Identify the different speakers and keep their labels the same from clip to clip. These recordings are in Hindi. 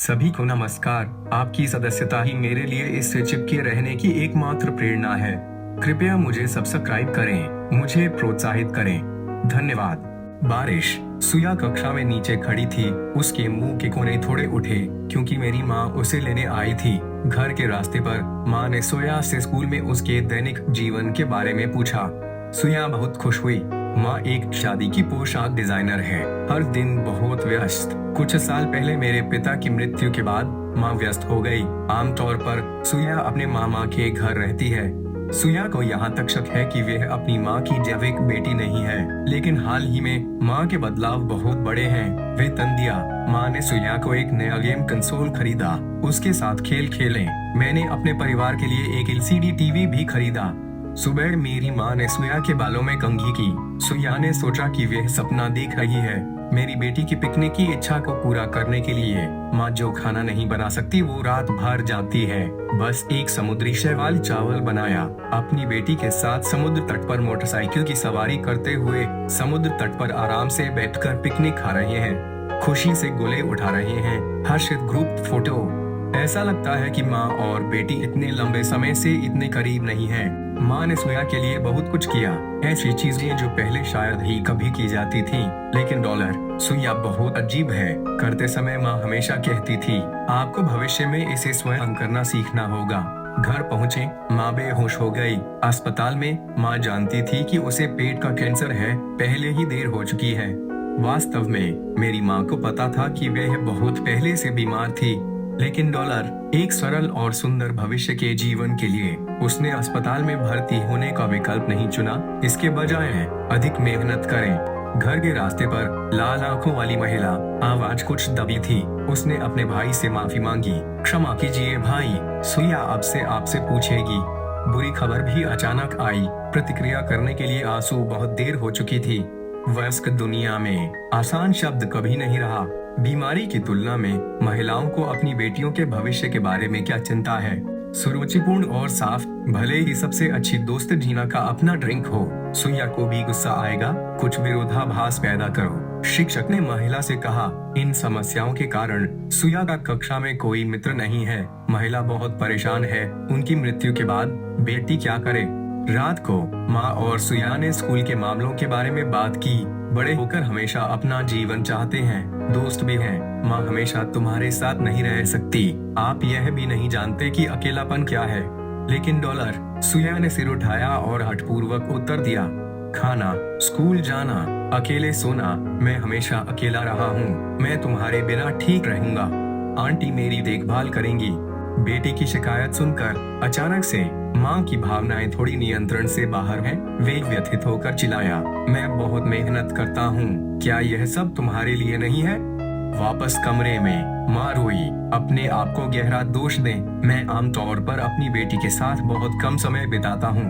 Speaker 1: सभी को नमस्कार। आपकी सदस्यता ही मेरे लिए इससे चिपके रहने की एकमात्र प्रेरणा है। कृपया मुझे सब्सक्राइब करें, मुझे प्रोत्साहित करें। धन्यवाद। बारिश। सुया कक्षा में नीचे खड़ी थी। उसके मुंह के कोने थोड़े उठे क्योंकि मेरी माँ उसे लेने आई थी। घर के रास्ते पर माँ ने सुया से स्कूल में उसके दैनिक जीवन के बारे में पूछा। सुया बहुत खुश हुई। माँ एक शादी की पोशाक डिजाइनर है, हर दिन बहुत व्यस्त। कुछ साल पहले मेरे पिता की मृत्यु के बाद माँ व्यस्त हो गई। आमतौर पर सुया अपने मामा के घर रहती है। सुया को यहाँ तक शक है कि वह अपनी माँ की जैविक बेटी नहीं है, लेकिन हाल ही में माँ के बदलाव बहुत बड़े हैं। वे तन दिया। माँ ने सुया को एक नया गेम कंसोल खरीदा। उसके साथ खेल खेलें। मैंने अपने परिवार के लिए एक एलसीडी टीवी भी खरीदा। सुबह मेरी माँ ने सुया के बालों में कंघी की। सुया ने सोचा कि वह सपना देख रही है। मेरी बेटी की पिकनिक की इच्छा को पूरा करने के लिए माँ जो खाना नहीं बना सकती वो रात भर जाती है। बस एक समुद्री शैवाल चावल बनाया। अपनी बेटी के साथ समुद्र तट पर मोटरसाइकिल की सवारी करते हुए समुद्र तट पर आराम से बैठकर पिकनिक खा रहे हैं, खुशी से गोले उठा रहे हैं। हर्षित ग्रुप फोटो। ऐसा लगता है कि माँ और बेटी इतने लंबे समय से इतने करीब नहीं हैं। माँ ने सुया के लिए बहुत कुछ किया, ऐसी चीजें जो पहले शायद ही कभी की जाती थी। लेकिन सुया बहुत अजीब है। करते समय माँ हमेशा कहती थी, आपको भविष्य में इसे स्वयं करना सीखना होगा। घर पहुँचे, माँ बेहोश हो गई। अस्पताल में माँ जानती थी कि उसे पेट का कैंसर है, पहले ही देर हो चुकी है। वास्तव में मेरी माँ को पता था कि वह बहुत पहले से बीमार थी, लेकिन एक सरल और सुंदर भविष्य के जीवन के लिए उसने अस्पताल में भर्ती होने का विकल्प नहीं चुना। इसके बजाय अधिक मेहनत करें। घर के रास्ते पर लाल आंखों वाली महिला आवाज कुछ दबी थी। उसने अपने भाई से माफी मांगी। क्षमा कीजिए भाई, सुया अब से आपसे पूछेगी। बुरी खबर भी अचानक आई। प्रतिक्रिया करने के लिए आंसू बहुत देर हो चुकी थी। वयस्क दुनिया में आसान शब्द कभी नहीं रहा। बीमारी की तुलना में महिलाओं को अपनी बेटियों के भविष्य के बारे में क्या चिंता है। सुरुचिपूर्ण और साफ, भले ही सबसे अच्छी दोस्त जीना का अपना ड्रिंक हो। सुया को भी गुस्सा आएगा। कुछ विरोधाभास पैदा करो। शिक्षक ने महिला से कहा, इन समस्याओं के कारण सुया का कक्षा में कोई मित्र नहीं है। महिला बहुत परेशान है। उनकी मृत्यु के बाद बेटी क्या करे। रात को माँ और सुया ने स्कूल के मामलों के बारे में बात की। बड़े होकर हमेशा अपना जीवन चाहते हैं, दोस्त भी हैं। माँ हमेशा तुम्हारे साथ नहीं रह सकती। आप यह भी नहीं जानते कि अकेलापन क्या है। लेकिन सुया ने सिर उठाया और हठपूर्वक उत्तर दिया, खाना, स्कूल जाना, अकेले सोना। मैं हमेशा अकेला रहा हूँ। मैं तुम्हारे बिना ठीक रहूंगा। आंटी मेरी देखभाल करेंगी। बेटी की शिकायत सुनकर अचानक से माँ की भावनाएं थोड़ी नियंत्रण से बाहर हैं। वे व्यथित होकर चिल्लाया, मैं बहुत मेहनत करता हूँ, क्या यह सब तुम्हारे लिए नहीं है। वापस कमरे में माँ रोई। अपने आप को गहरा दोष दें। मैं आमतौर पर अपनी बेटी के साथ बहुत कम समय बिताता हूँ।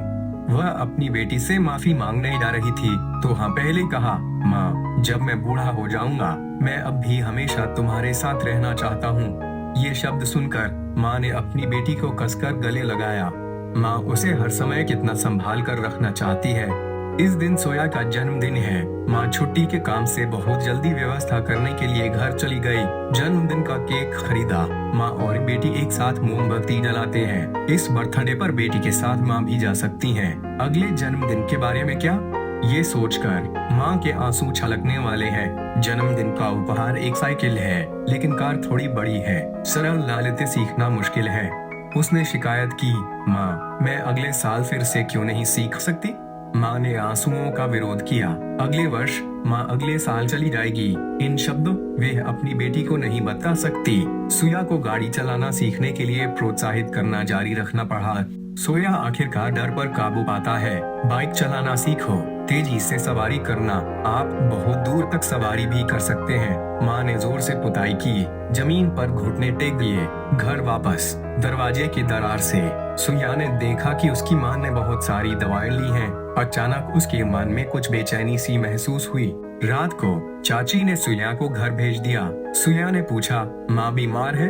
Speaker 1: वह अपनी बेटी से माफी मांगने जा रही थी तो पहले कहा, माँ जब मैं बूढ़ा हो जाऊंगा मैं अब भी हमेशा तुम्हारे साथ रहना चाहता हूँ। ये शब्द सुनकर माँ ने अपनी बेटी को कसकर गले लगाया। माँ उसे हर समय कितना संभाल कर रखना चाहती है। इस दिन सोया का जन्मदिन है। माँ छुट्टी के काम से बहुत जल्दी व्यवस्था करने के लिए घर चली गई। जन्मदिन का केक खरीदा। माँ और बेटी एक साथ मोमबत्ती जलाते हैं। इस बर्थडे पर बेटी के साथ माँ भी जा सकती हैं। अगले जन्मदिन के बारे में क्या, ये सोचकर माँ के आंसू छलकने वाले हैं। जन्मदिन का उपहार एक साइकिल है, लेकिन कार थोड़ी बड़ी है। सरल लालित्य सीखना मुश्किल है। उसने शिकायत की, माँ मैं अगले साल फिर से क्यों नहीं सीख सकती। माँ ने आंसुओं का विरोध किया। अगले वर्ष माँ अगले साल चली जाएगी। इन शब्दों वे अपनी बेटी को नहीं बता सकती। सुया को गाड़ी चलाना सीखने के लिए प्रोत्साहित करना जारी रखना पड़ा। सोया आखिरकार डर पर काबू पाता है। बाइक चलाना सीखो, तेजी से सवारी करना, आप बहुत दूर तक सवारी भी कर सकते हैं। माँ ने जोर से पुताई की। जमीन पर घुटने टेक दिए। घर वापस दरवाजे की दरार से सुया ने देखा कि उसकी माँ ने बहुत सारी दवाएं ली हैं। अचानक उसके मन में कुछ बेचैनी सी महसूस हुई। रात को चाची ने सुया को घर भेज दिया। सुया ने पूछा, माँ बीमार है,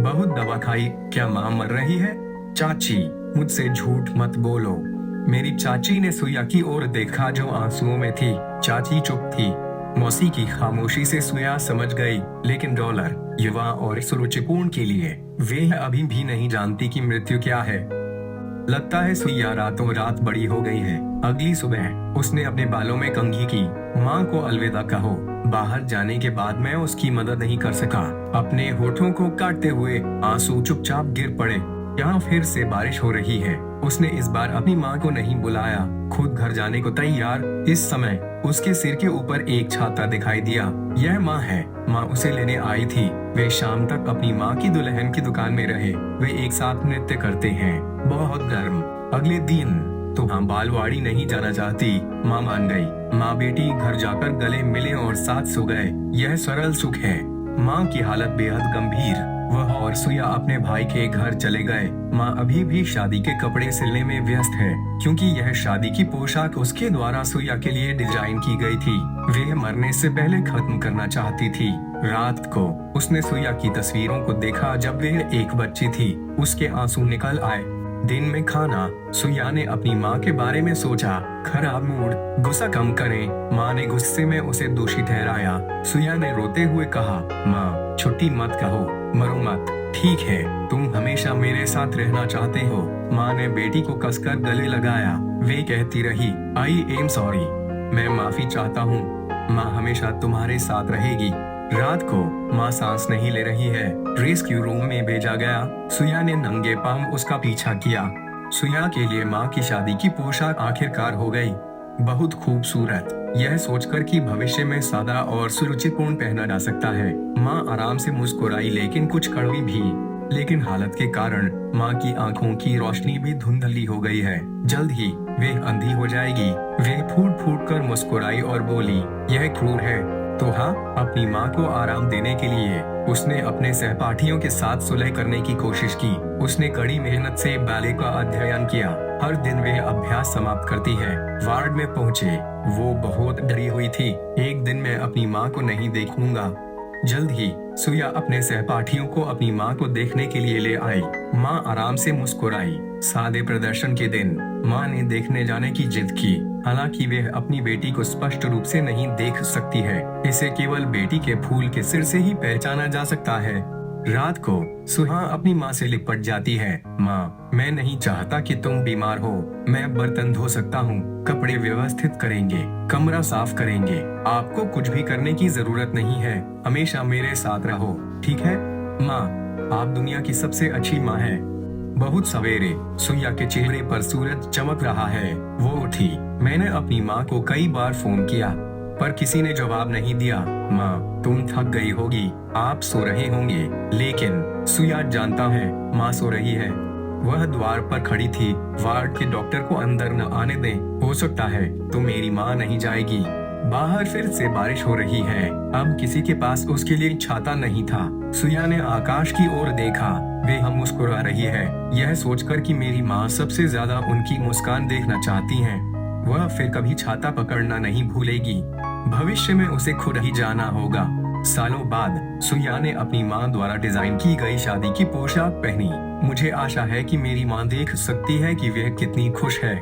Speaker 1: बहुत दवा खाई, क्या माँ मर रही है। चाची, मुझसे झूठ मत बोलो। मेरी चाची ने सुया की ओर देखा जो आंसुओं में थी। चाची चुप थी। मौसी की खामोशी से सुया समझ गई। लेकिन युवा और सुरुचिपूर्ण के लिए। वे अभी भी नहीं जानती कि मृत्यु क्या है। लगता है सुइया रातों रात बड़ी हो गई है। अगली सुबह उसने अपने बालों में कंघी की। माँ को अलविदा कहो। बाहर जाने के बाद मैं उसकी मदद नहीं कर सका। अपने होठों को काटते हुए आंसू चुपचाप गिर पड़े। यहाँ फिर से बारिश हो रही है। उसने इस बार अपनी माँ को नहीं बुलाया, खुद घर जाने को तैयार। इस समय उसके सिर के ऊपर एक छाता दिखाई दिया। यह माँ है। माँ उसे लेने आई थी। वे शाम तक अपनी माँ की दुल्हन की दुकान में रहे। वे एक साथ नृत्य करते हैं। बहुत गर्म। अगले दिन तो हम बालवाड़ी नहीं जाना चाहती। माँ मान गई। माँ बेटी घर जाकर गले मिले और साथ सो गए। यह सरल सुख है। माँ की हालत बेहद गंभीर। वह और सुइया अपने भाई के घर चले गए। माँ अभी भी शादी के कपड़े सिलने में व्यस्त है, क्योंकि यह शादी की पोशाक उसके द्वारा सुइया के लिए डिजाइन की गई थी। वे मरने से पहले खत्म करना चाहती थी। रात को उसने सुइया की तस्वीरों को देखा जब वे एक बच्ची थी। उसके आंसू निकल आए। दिन में खाना। सुइया ने अपनी माँ के बारे में सोचा। खराब मूड, गुस्सा कम करें। माँ ने गुस्से में उसे दोषी ठहराया। सुइया ने रोते हुए कहा, माँ छुट्टी मत कहो, मरो मत। ठीक है, तुम हमेशा मेरे साथ रहना चाहते हो। माँ ने बेटी को कसकर गले लगाया। वे कहती रही, आई एम सॉरी, मैं माफी चाहता हूँ। माँ हमेशा तुम्हारे साथ रहेगी। रात को माँ सांस नहीं ले रही है। रेस्क्यू रूम में भेजा गया। सुइया ने नंगे पांव उसका पीछा किया। सुइया के लिए माँ की शादी की पोशाक आखिरकार हो गई। बहुत खूबसूरत। यह सोचकर कि भविष्य में सादा और सुरुचिपूर्ण पहना जा सकता है। माँ आराम से मुस्कुराई, लेकिन कुछ कड़वी भी। लेकिन हालत के कारण माँ की आंखों की रोशनी भी धुंधली हो गई है। जल्द ही वे अंधी हो जाएगी। वे फूट फूट कर मुस्कुराई और बोली, यह क्रूर है। तो हाँ, अपनी माँ को आराम देने के लिए उसने अपने सहपाठियों के साथ सुलह करने की कोशिश की। उसने कड़ी मेहनत से बैले का अध्ययन किया। हर दिन वे अभ्यास समाप्त करती है। वार्ड में पहुँचे। वो बहुत डरी हुई थी। एक दिन मैं अपनी माँ को नहीं देखूंगा। जल्द ही सुइया अपने सहपाठियों को अपनी माँ को देखने के लिए ले आई। माँ आराम से मुस्कुराई। सादे प्रदर्शन के दिन माँ ने देखने जाने की जिद की। हालांकि वह अपनी बेटी को स्पष्ट रूप से नहीं देख सकती है। इसे केवल बेटी के फूल के सिर से ही पहचाना जा सकता है। रात को सुहा अपनी माँ से लिपट जाती है। माँ, मैं नहीं चाहता कि तुम बीमार हो। मैं बर्तन धो सकता हूँ, कपड़े व्यवस्थित करेंगे, कमरा साफ करेंगे। आपको कुछ भी करने की जरूरत नहीं है। हमेशा मेरे साथ रहो, ठीक है? माँ, आप दुनिया की सबसे अच्छी माँ है। बहुत सवेरे सुइया के चेहरे पर सूरज चमक रहा है। वो उठी। मैंने अपनी माँ को कई बार फोन किया, पर किसी ने जवाब नहीं दिया। माँ, तुम थक गई होगी, आप सो रहे होंगे। लेकिन सुइया जानता है माँ सो रही है। वह द्वार पर खड़ी थी। वार्ड के डॉक्टर को अंदर न आने दें। हो सकता है तो मेरी माँ नहीं जाएगी। बाहर फिर से बारिश हो रही है। अब किसी के पास उसके लिए छाता नहीं था। सुइया ने आकाश की ओर देखा। वे हम मुस्कुरा रही है, यह सोचकर कि मेरी माँ सबसे ज्यादा उनकी मुस्कान देखना चाहती हैं। वह फिर कभी छाता पकड़ना नहीं भूलेगी। भविष्य में उसे खुद ही जाना होगा। सालों बाद सुइया ने अपनी माँ द्वारा डिजाइन की गई शादी की पोशाक पहनी। मुझे आशा है कि मेरी माँ देख सकती है कि वह कितनी खुश है।